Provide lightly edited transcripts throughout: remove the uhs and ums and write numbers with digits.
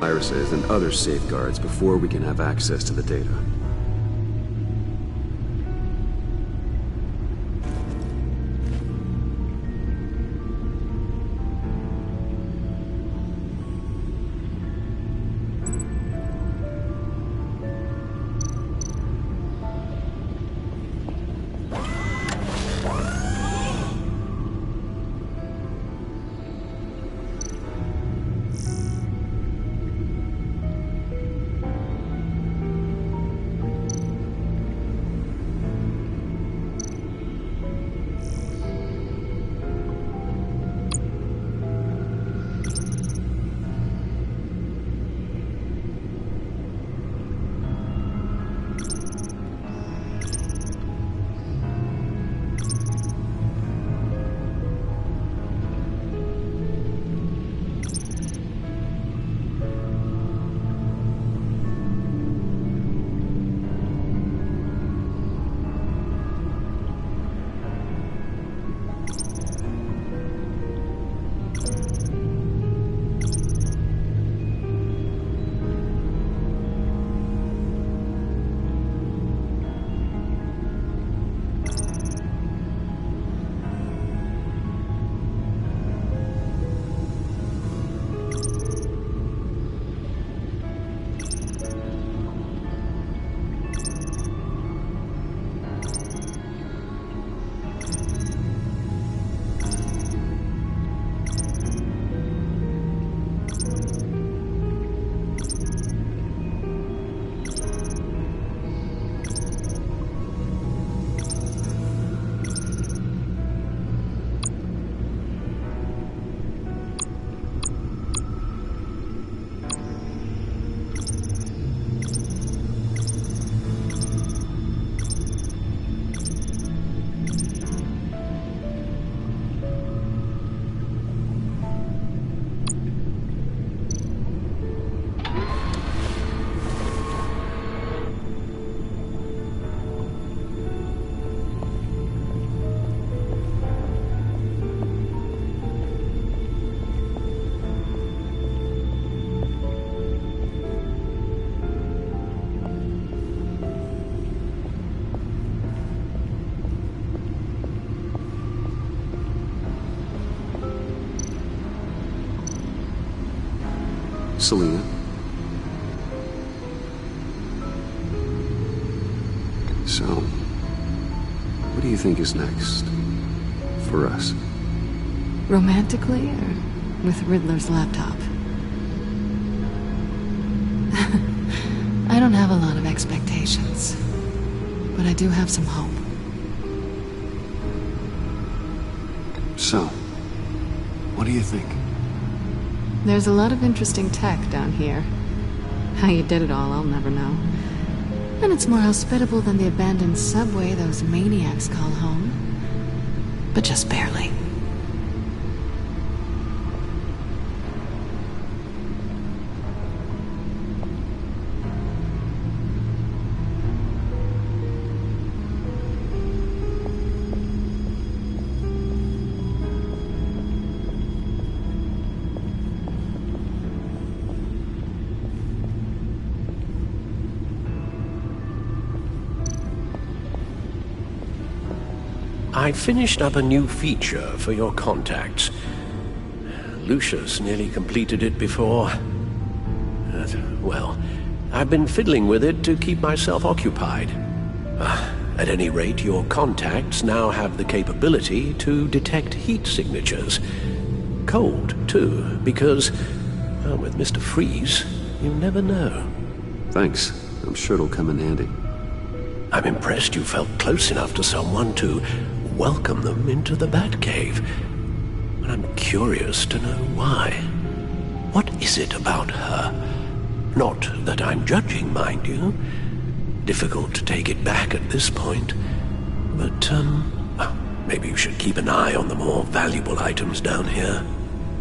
viruses and other safeguards before we can have access to the data. Selena? So, what do you think is next for us? Romantically, or with Riddler's laptop? I don't have a lot of expectations, but I do have some hope. So, what do you think? There's a lot of interesting tech down here. How you did it all, I'll never know. And it's more hospitable than the abandoned subway those maniacs call home. But just barely. I finished up a new feature for your contacts. Lucius nearly completed it before. Well, I've been fiddling with it to keep myself occupied. At any rate, your contacts now have the capability to detect heat signatures. Cold, too, because, well, with Mr. Freeze, you never know. Thanks. I'm sure it'll come in handy. I'm impressed you felt close enough to someone to welcome them into the Batcave. But I'm curious to know why. What is it about her? Not that I'm judging, mind you. Difficult to take it back at this point. But, maybe you should keep an eye on the more valuable items down here.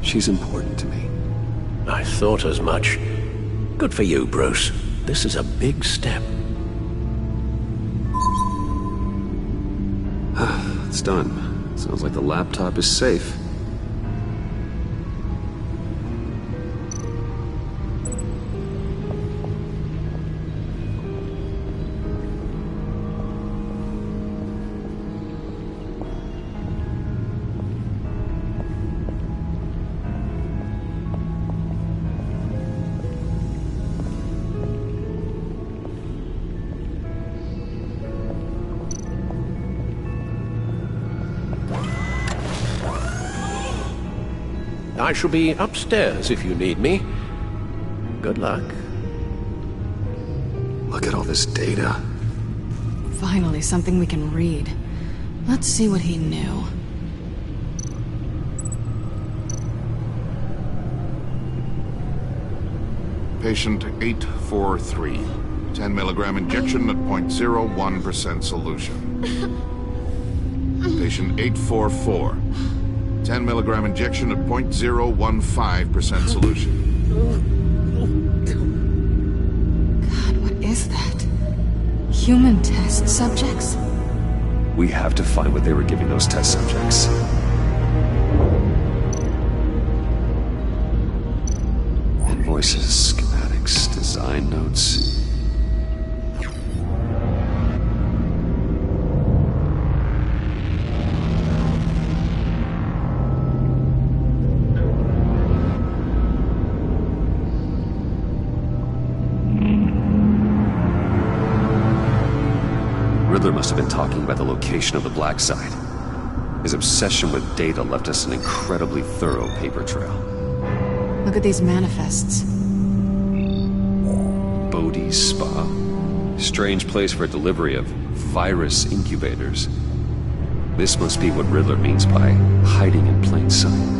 She's important to me. I thought as much. Good for you, Bruce. This is a big step. It's done. Sounds like the laptop is safe. I shall be upstairs if you need me. Good luck. Look at all this data. Finally, something we can read. Let's see what he knew. Patient 843. 10 milligram injection at 0.01% solution. Patient 844. 10 milligram injection at 0.015% solution. God, what is that? Human test subjects? We have to find what they were giving those test subjects. Invoices, schematics, design notes. Riddler must have been talking about the location of the black site. His obsession with data left us an incredibly thorough paper trail. Look at these manifests. Bodhi's Spa. Strange place for a delivery of virus incubators. This must be what Riddler means by hiding in plain sight.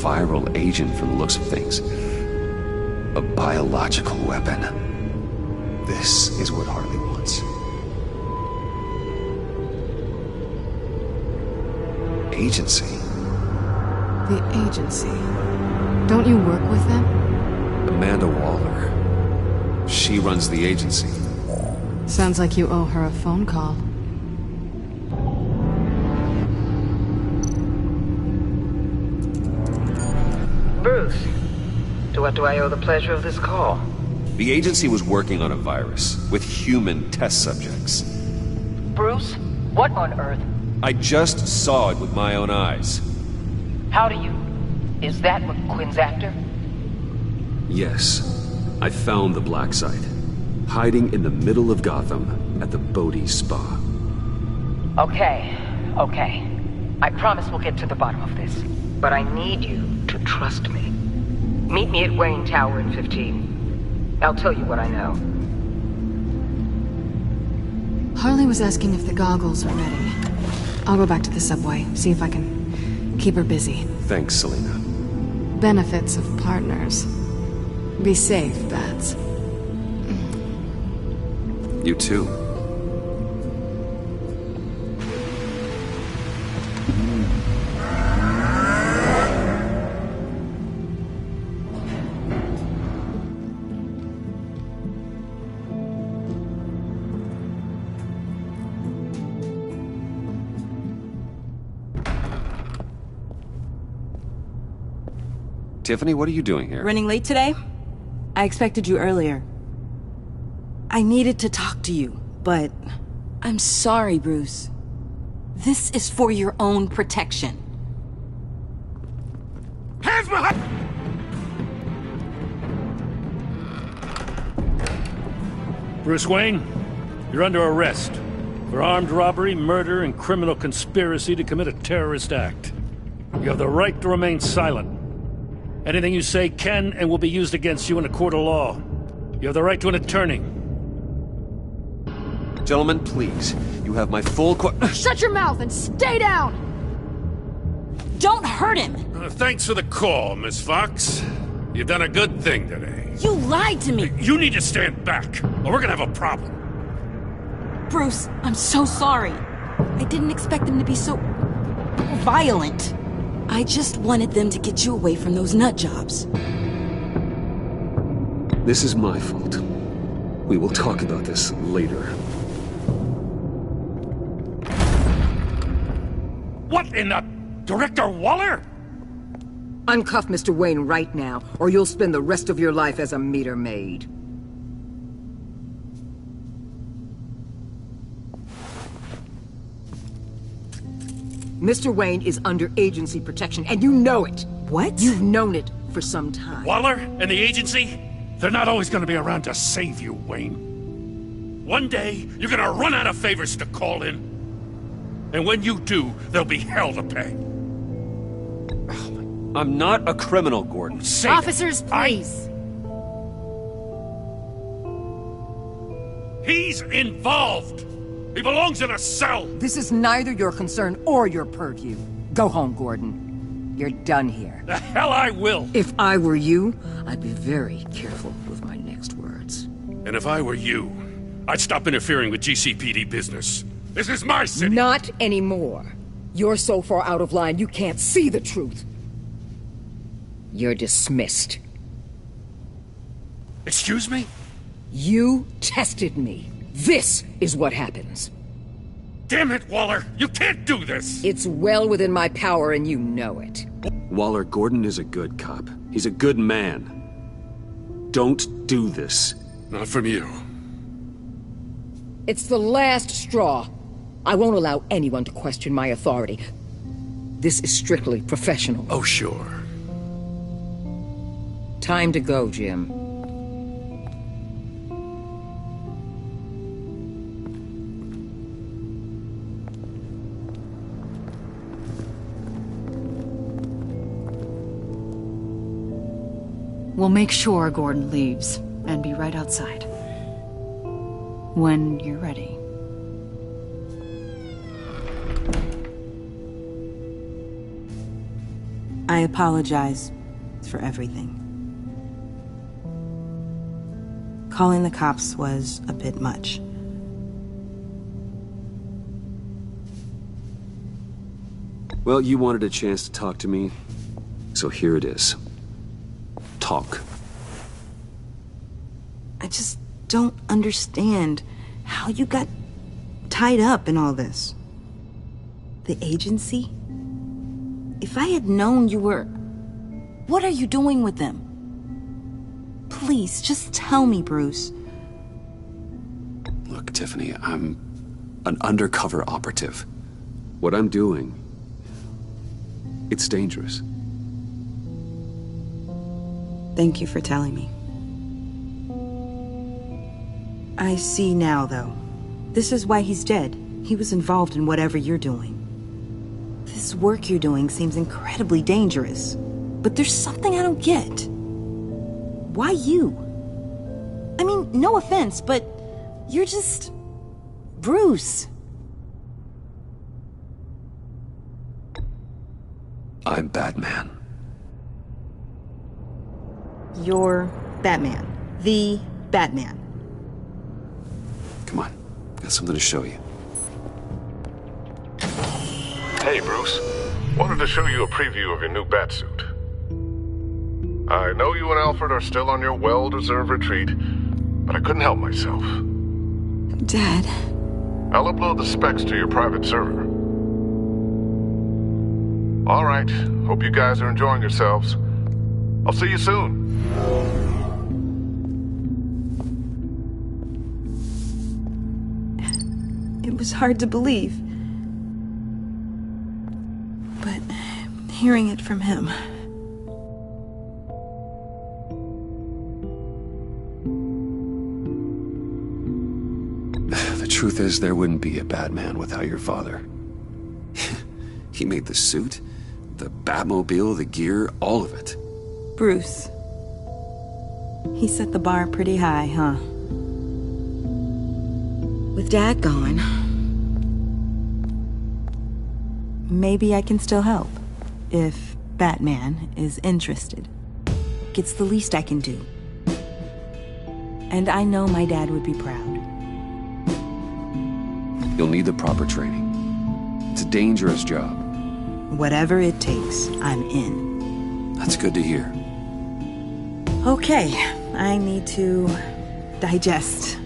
Viral agent from the looks of things. A biological weapon. This is what Harley wants. Agency. The agency. Don't you work with them? Amanda Waller. She runs the agency. Sounds like you owe her a phone call. Bruce, to what do I owe the pleasure of this call? The agency was working on a virus with human test subjects. Bruce, what on earth? I just saw it with my own eyes. How do you? Is that McQuinn's actor? Yes. I found the black site. Hiding in the middle of Gotham at the Bodhi Spa. Okay. I promise we'll get to the bottom of this. But I need you to trust me. Meet me at Wayne Tower in 15. I'll tell you what I know. Harley was asking if the goggles are ready. I'll go back to the subway, see if I can keep her busy. Thanks, Selena. Benefits of partners. Be safe, Bats. You too. Tiffany, what are you doing here? Running late today? I expected you earlier. I needed to talk to you, but I'm sorry, Bruce. This is for your own protection. Hands behind! Bruce Wayne, you're under arrest for armed robbery, murder, and criminal conspiracy to commit a terrorist act. You have the right to remain silent. Anything you say can and will be used against you in a court of law. You have the right to an attorney. Gentlemen, please. You have my full Shut your mouth and stay down! Don't hurt him! Thanks for the call, Miss Fox. You've done a good thing today. You lied to me! You need to stand back, or we're gonna have a problem. Bruce, I'm so sorry. I didn't expect them to be so violent. I just wanted them to get you away from those nut jobs. This is my fault. We will talk about this later. What in the... Director Waller? Uncuff Mr. Wayne right now, or you'll spend the rest of your life as a meter maid. Mr. Wayne is under agency protection, and you know it. What? You've known it for some time. Waller and the agency? They're not always gonna be around to save you, Wayne. One day, you're gonna run out of favors to call in. And when you do, there'll be hell to pay. I'm not a criminal, Gordon. Say that. Officers, please. He's involved! He belongs in a cell! This is neither your concern or your purview. Go home, Gordon. You're done here. The hell I will! If I were you, I'd be very careful with my next words. And if I were you, I'd stop interfering with GCPD business. This is my city! Not anymore. You're so far out of line you can't see the truth. You're dismissed. Excuse me? You tested me. This is what happens. Damn it, Waller! You can't do this! It's well within my power and you know it. Waller, Gordon is a good cop. He's a good man. Don't do this. Not from you. It's the last straw. I won't allow anyone to question my authority. This is strictly professional. Oh, sure. Time to go, Jim. We'll make sure Gordon leaves, and be right outside. When you're ready. I apologize for everything. Calling the cops was a bit much. Well, you wanted a chance to talk to me, so here it is. Talk. I just don't understand how you got tied up in all this. The agency? If I had known you were... What are you doing with them? Please, just tell me, Bruce. Look, Tiffany, I'm an undercover operative. What I'm doing, it's dangerous. Thank you for telling me. I see now, though. This is why he's dead. He was involved in whatever you're doing. This work you're doing seems incredibly dangerous. But there's something I don't get. Why you? I mean, no offense, but you're just... Bruce. I'm Batman. You're Batman. The Batman. Come on, got something to show you. Hey, Bruce. Wanted to show you a preview of your new batsuit. I know you and Alfred are still on your well-deserved retreat, but I couldn't help myself. Dad. I'll upload the specs to your private server. All right. Hope you guys are enjoying yourselves. I'll see you soon. It was hard to believe. But hearing it from him... The truth is, there wouldn't be a Batman without your father. He made the suit, the Batmobile, the gear, all of it. Bruce. He set the bar pretty high, huh? With Dad gone, maybe I can still help. If Batman is interested. It's the least I can do. And I know my dad would be proud. You'll need the proper training. It's a dangerous job. Whatever it takes, I'm in. That's good to hear. Okay, I need to digest.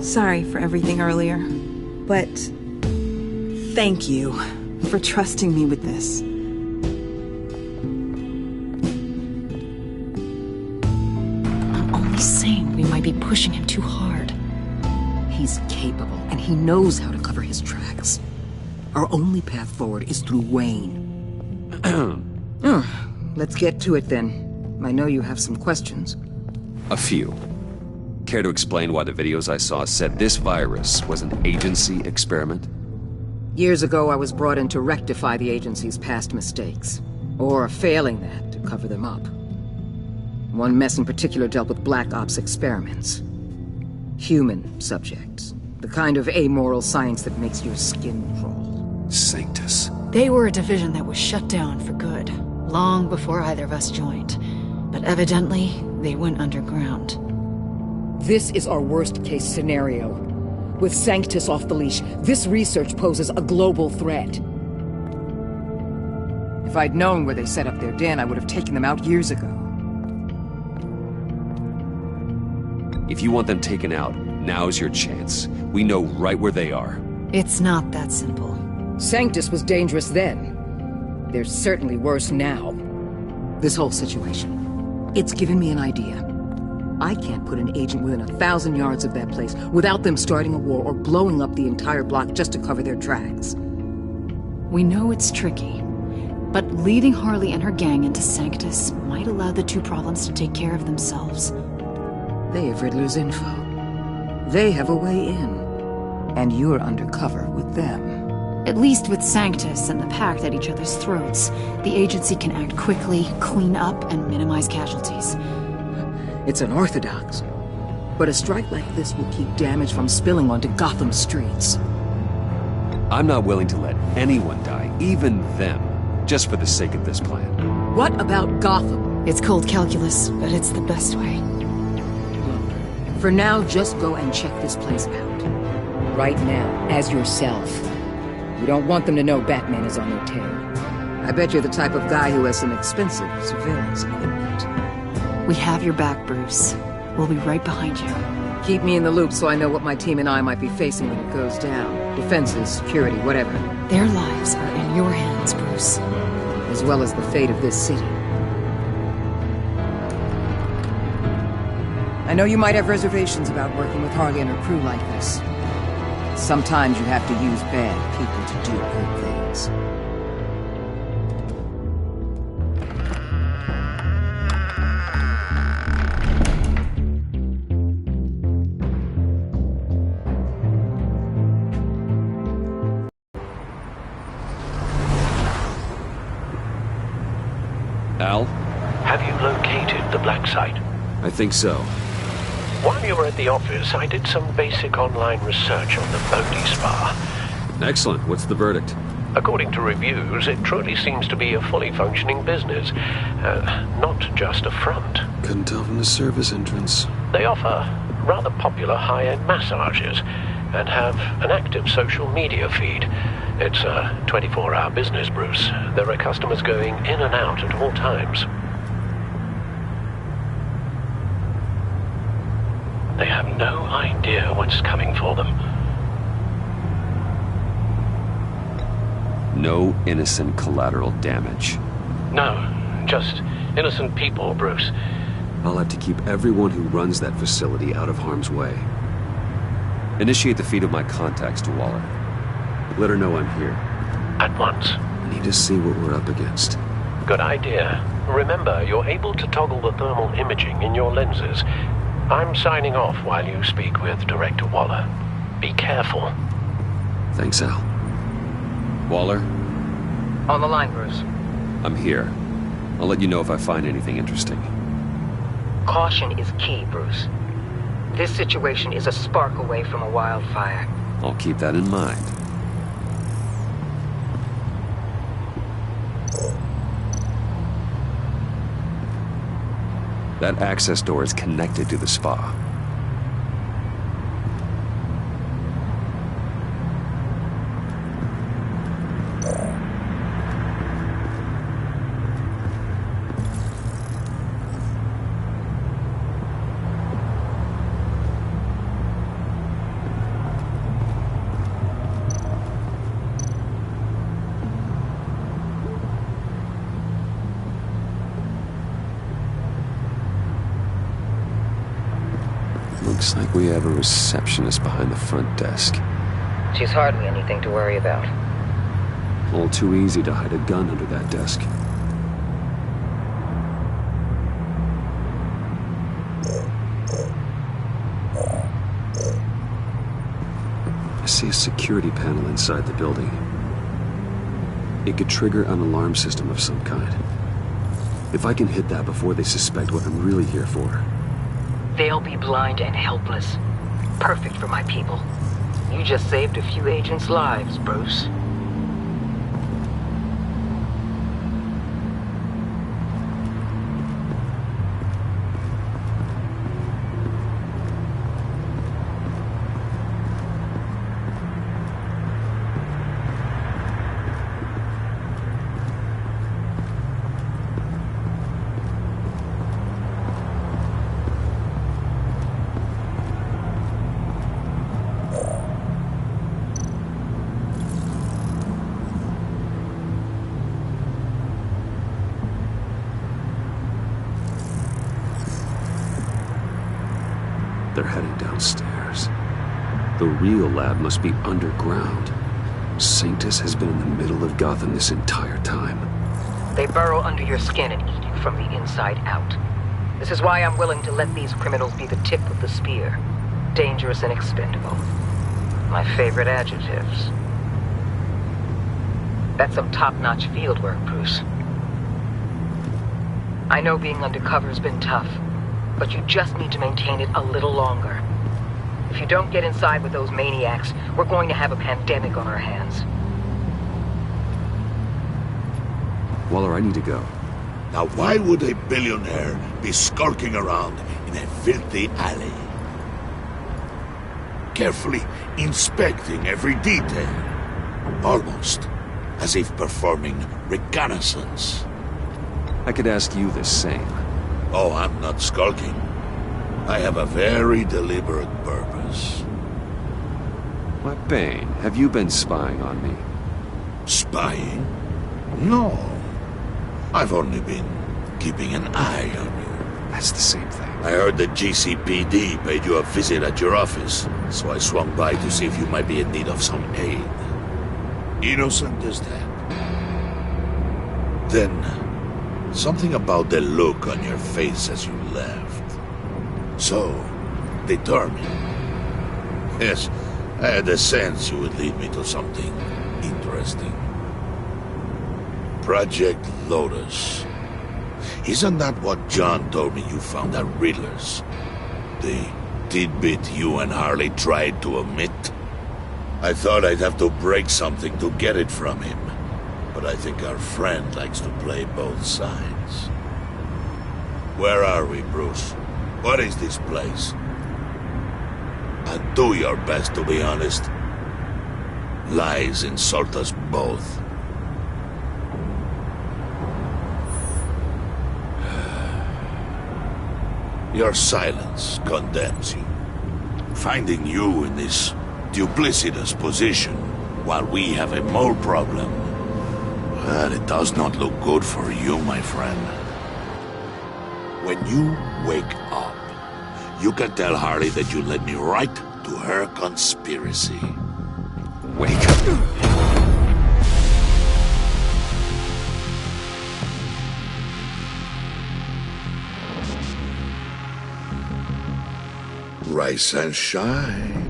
Sorry for everything earlier, but thank you for trusting me with this. I'm only saying we might be pushing him too hard. He's capable, and he knows how to cover his tracks. Our only path forward is through Wayne. Let's get to it then. I know you have some questions. A few. Care to explain why the videos I saw said this virus was an agency experiment? Years ago, I was brought in to rectify the agency's past mistakes. Or failing that, to cover them up. One mess in particular dealt with Black Ops experiments. Human subjects. The kind of amoral science that makes your skin crawl. Sanctus. They were a division that was shut down for good, long before either of us joined. But evidently, they went underground. This is our worst-case scenario. With Sanctus off the leash, this research poses a global threat. If I'd known where they set up their den, I would have taken them out years ago. If you want them taken out, now's your chance. We know right where they are. It's not that simple. Sanctus was dangerous then. They're certainly worse now. This whole situation, it's given me an idea. I can't put an agent within 1,000 yards of that place without them starting a war or blowing up the entire block just to cover their tracks. We know it's tricky, but leading Harley and her gang into Sanctus might allow the two problems to take care of themselves. They have Riddler's info. They have a way in. And you're undercover with them. At least with Sanctus and the Pact at each other's throats, the agency can act quickly, clean up, and minimize casualties. It's unorthodox. But a strike like this will keep damage from spilling onto Gotham streets. I'm not willing to let anyone die, even them, just for the sake of this plan. What about Gotham? It's cold calculus, but it's the best way. Look, for now, just go and check this place out. Right now, as yourself. You don't want them to know Batman is on their tail. I bet you're the type of guy who has some expensive surveillance equipment. We have your back, Bruce. We'll be right behind you. Keep me in the loop so I know what my team and I might be facing when it goes down. Defenses, security, whatever. Their lives are in your hands, Bruce. As well as the fate of this city. I know you might have reservations about working with Harley and her crew like this. Sometimes you have to use bad people to do good things. Al? Have you located the black site? I think so. While you were at the office, I did some basic online research on the Bodhi Spa. Excellent. What's the verdict? According to reviews, it truly seems to be a fully functioning business. Not just a front. Couldn't tell from the service entrance. They offer rather popular high-end massages and have an active social media feed. It's a 24-hour business, Bruce. There are customers going in and out at all times. They have no idea what's coming for them. No innocent collateral damage. No, just innocent people, Bruce. I'll have to keep everyone who runs that facility out of harm's way. Initiate the feed of my contacts to Waller. Let her know I'm here. At once. I need to see what we're up against. Good idea. Remember, you're able to toggle the thermal imaging in your lenses. I'm signing off while you speak with Director Waller. Be careful. Thanks, Al. Waller? On the line, Bruce. I'm here. I'll let you know if I find anything interesting. Caution is key, Bruce. This situation is a spark away from a wildfire. I'll keep that in mind. That access door is connected to the spa. Looks like we have a receptionist behind the front desk. She's hardly anything to worry about. All too easy to hide a gun under that desk. I see a security panel inside the building. It could trigger an alarm system of some kind. If I can hit that before they suspect what I'm really here for. They'll be blind and helpless. Perfect for my people. You just saved a few agents' lives, Bruce. They're heading downstairs. The real lab must be underground. Sanctus has been in the middle of Gotham this entire time. They burrow under your skin and eat you from the inside out. This is why I'm willing to let these criminals be the tip of the spear. Dangerous and expendable. My favorite adjectives. That's some top-notch field work, Bruce. I know being undercover's been tough, but you just need to maintain it a little longer. If you don't get inside with those maniacs, we're going to have a pandemic on our hands. Waller, I need to go. Now why would a billionaire be skulking around in a filthy alley? Carefully inspecting every detail. Almost as if performing reconnaissance. I could ask you the same. Oh, I'm not skulking. I have a very deliberate purpose. What, Bane? Have you been spying on me? Spying? No. I've only been keeping an eye on you. That's the same thing. I heard the GCPD paid you a visit at your office, so I swung by to see if you might be in need of some aid. Innocent as that. Then, something about the look on your face as you left. So determined. Yes, I had a sense you would lead me to something interesting. Project Lotus. Isn't that what John told me you found at Riddler's? The tidbit you and Harley tried to omit? I thought I'd have to break something to get it from him. But I think our friend likes to play both sides. Where are we, Bruce? What is this place? And do your best to be honest. Lies insult us both. Your silence condemns you. Finding you in this duplicitous position while we have a mole problem, well, it does not look good for you, my friend. When you wake up, you can tell Harley that you led me right to her conspiracy. Wake up. Rise and shine.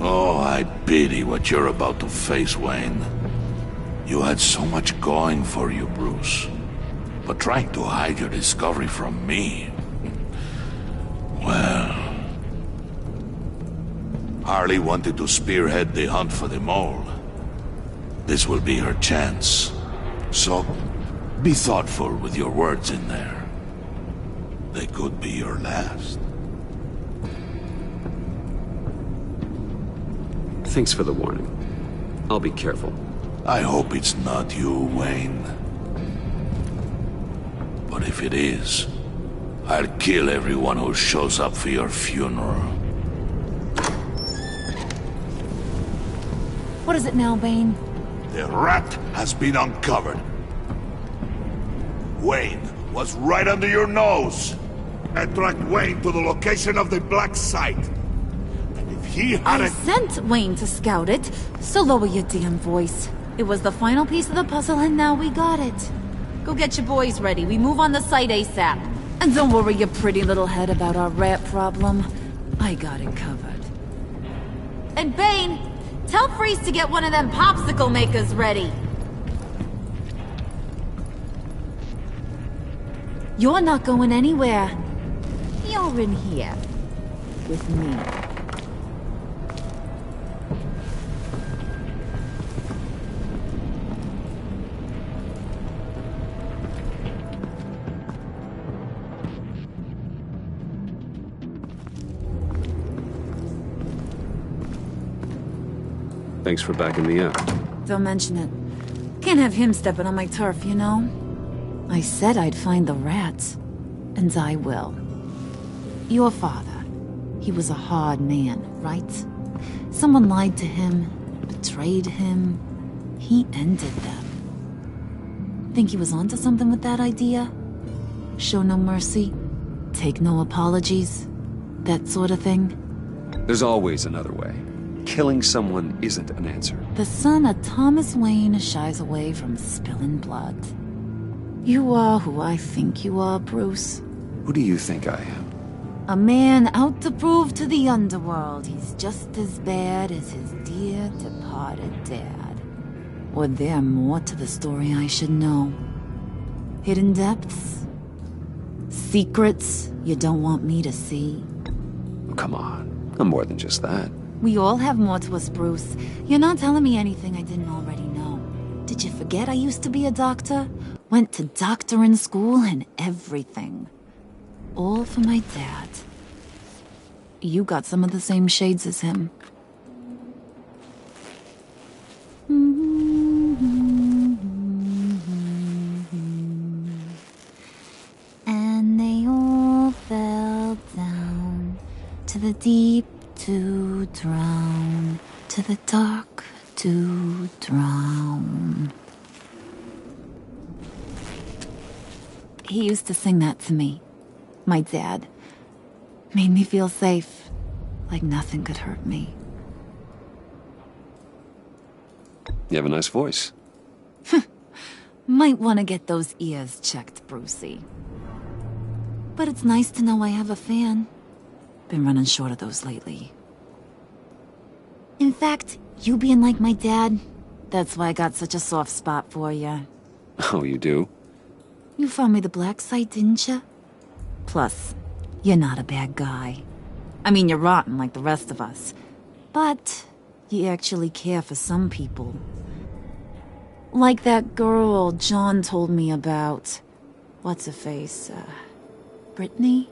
Oh, I pity what you're about to face, Wayne. You had so much going for you, Bruce. But trying to hide your discovery from me... well... Harley wanted to spearhead the hunt for the mole. This will be her chance. So, be thoughtful with your words in there. They could be your last. Thanks for the warning. I'll be careful. I hope it's not you, Wayne. But if it is, I'll kill everyone who shows up for your funeral. What is it now, Bane? The rat has been uncovered. Wayne was right under your nose. I tracked Wayne to the location of the black site. And if he I hadn't... sent Wayne to scout it, so lower your damn voice. It was the final piece of the puzzle and now we got it. Go get your boys ready, we move on the site ASAP. And don't worry your pretty little head about our rat problem. I got it covered. And Bane, tell Freeze to get one of them popsicle makers ready. You're not going anywhere. You're in here. With me. Thanks for backing me up. Don't mention it. Can't have him stepping on my turf, you know? I said I'd find the rats. And I will. Your father. He was a hard man, right? Someone lied to him, betrayed him. He ended them. Think he was onto something with that idea? Show no mercy? Take no apologies? That sort of thing? There's always another way. Killing someone isn't an answer. The son of Thomas Wayne shies away from spilling blood. You are who I think you are, Bruce. Who do you think I am? A man out to prove to the underworld he's just as bad as his dear departed dad. Or there more to the story I should know. Hidden depths? Secrets you don't want me to see? Oh, come on. I'm more than just that. We all have more to us, Bruce. You're not telling me anything I didn't already know. Did you forget I used to be a doctor? Went to doctoring school and everything. All for my dad. You got some of the same shades as him. And they all fell down to the deep to drown, to the dark to drown. He used to sing that to me. My dad. Made me feel safe. Like nothing could hurt me. You have a nice voice. Might want to get those ears checked, Brucey. But it's nice to know I have a fan. Been running short of those lately. In fact, you being like my dad, that's why I got such a soft spot for you. Oh, you do? You found me the black site, didn't you? Plus, you're not a bad guy. I mean, you're rotten like the rest of us. But you actually care for some people. Like that girl John told me about. What's her face? Brittany?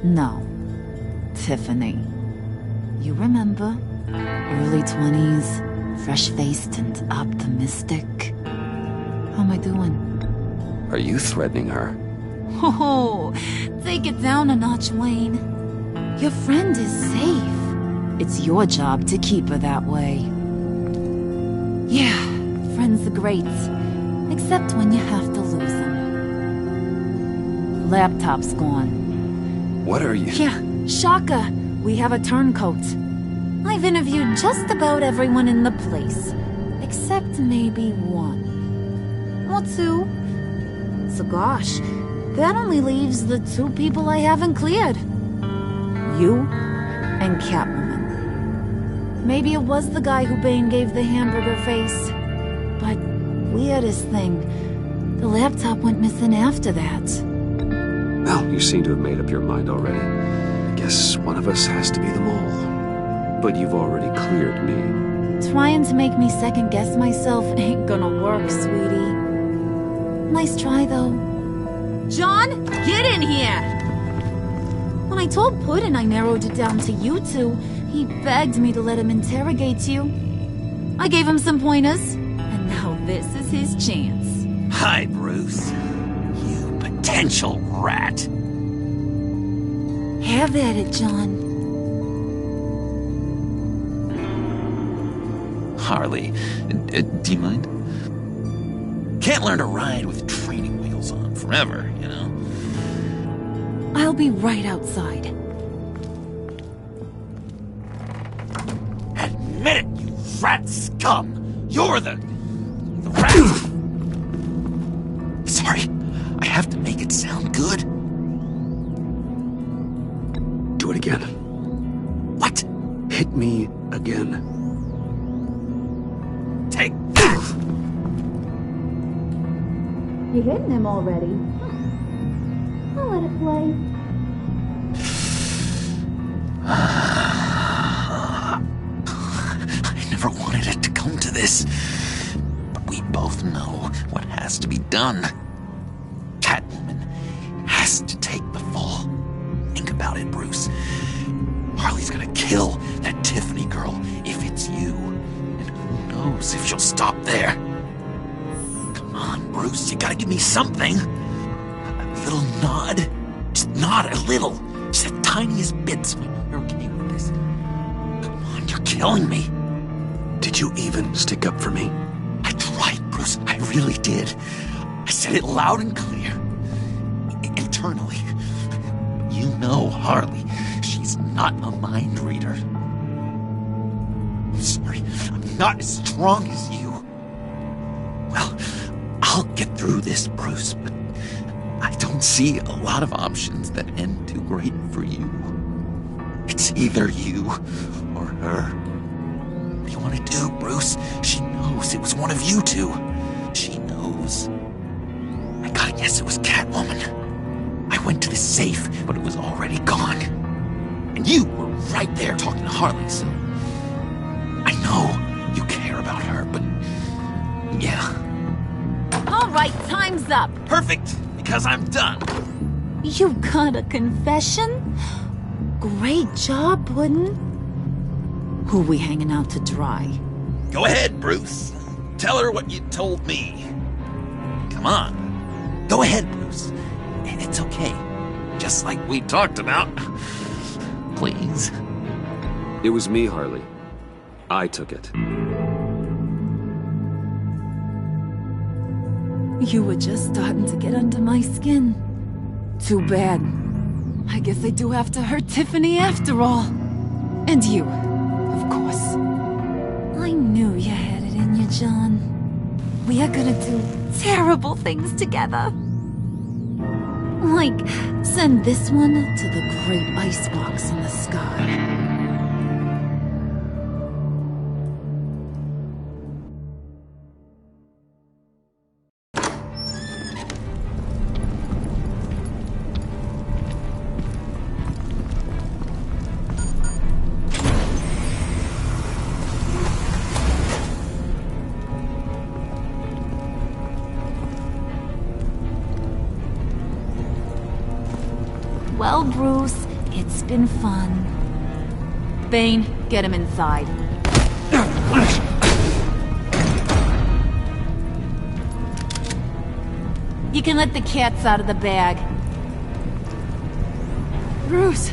No. Tiffany. You remember? Early 20s, fresh-faced and optimistic. How am I doing? Are you threatening her? Oh, take it down a notch, Wayne. Your friend is safe. It's your job to keep her that way. Yeah, friends are great. Except when you have to lose them. Laptop's gone. What are you? Yeah, shocker. We have a turncoat. I've interviewed just about everyone in the place. Except maybe one. Or two. So gosh, that only leaves the two people I haven't cleared. You and Catwoman. Maybe it was the guy who Bane gave the hamburger face. But weirdest thing, the laptop went missing after that. Well, you seem to have made up your mind already. I guess one of us has to be the mole. But you've already cleared me. Trying to make me second-guess myself ain't gonna work, sweetie. Nice try, though. John, get in here! When I told Puddin' I narrowed it down to you two, he begged me to let him interrogate you. I gave him some pointers, and now this is his chance. Hi, Bruce. You potential rat. Have at it, John. Harley, do you mind? Can't learn to ride with training wheels. goes on forever, you know? I'll be right outside. Admit it, you rat scum! You're the rat! Sorry, I have to make it sound good. Do it again. What? Hit me again. Take that! You're hitting him already. I'll let it play. I never wanted it to come to this. But we both know what has to be done. Catwoman has to take the fall. Think about it, Bruce. Harley's gonna kill that Tiffany girl if it's you. And who knows if she'll stop there. Come on, Bruce, you gotta give me something. A little nod. Just nod a little. Just the tiniest bit so I know you're okay with this. Come on, you're killing me. Did you even stick up for me? I tried, Bruce. I really did. I said it loud and clear. Internally. You know Harley. She's not a mind reader. I'm sorry. I'm not as strong as you. Well, I'll get through this, Bruce, but I don't see a lot of options that end too great for you. It's either you or her. What do you want to do, Bruce? She knows it was one of you two. She knows. I gotta guess it was Catwoman. I went to the safe, but it was already gone. And you were right there talking to Harley, so... I know you care about her, but... yeah. All right, time's up. Perfect, because I'm done. You got a confession? Great job, Puddin'. Who we hanging out to dry? Go ahead, Bruce. Tell her what you told me. Come on. Go ahead, Bruce. It's okay. Just like we talked about. Please. It was me, Harley. I took it. You were just starting to get under my skin. Too bad. I guess I do have to hurt Tiffany after all. And you, of course. I knew you had it in you, John. We are gonna do terrible things together. Like, send this one to the great icebox in the sky. Well, Bruce, it's been fun. Bane, get him inside. You can let the cats out of the bag. Bruce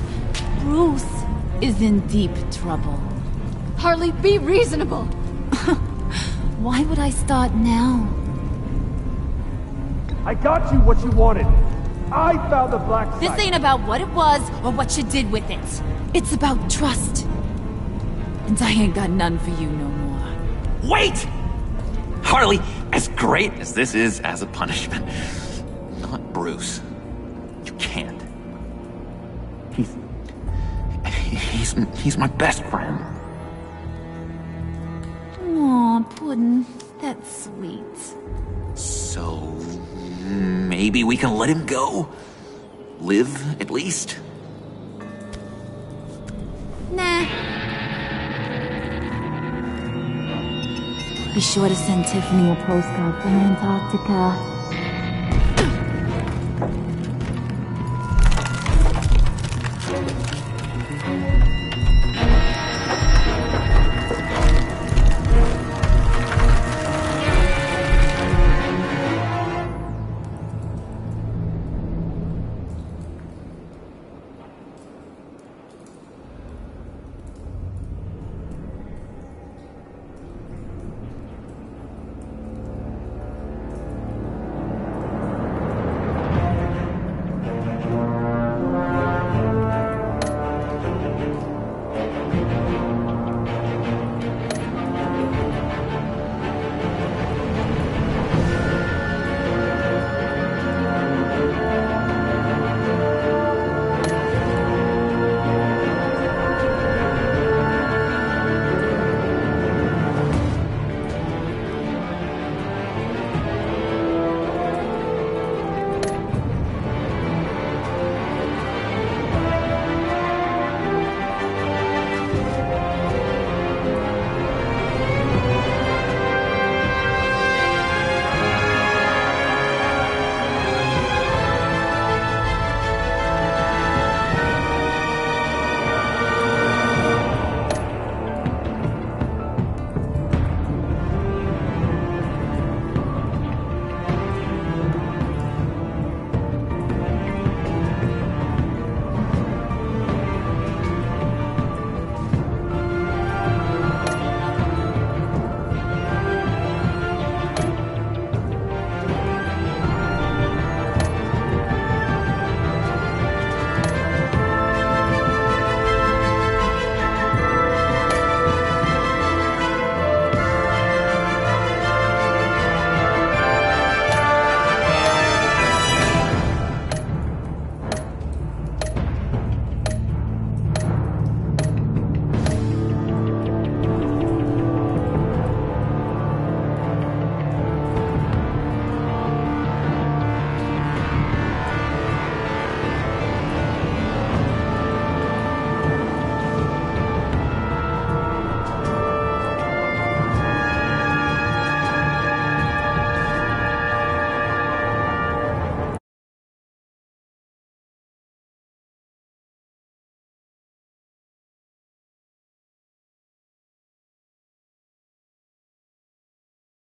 is in deep trouble. Harley, be reasonable. Why would I start now? I got you what you wanted. I found the black site. This ain't about what it was or what you did with it. It's about trust. And I ain't got none for you no more. Wait! Harley, as great as this is as a punishment, not Bruce. You can't. He's my best friend. Aw, Puddin', that's sweet. So, maybe we can let him go? Live, at least? Nah. Be sure to send Tiffany a postcard from Antarctica.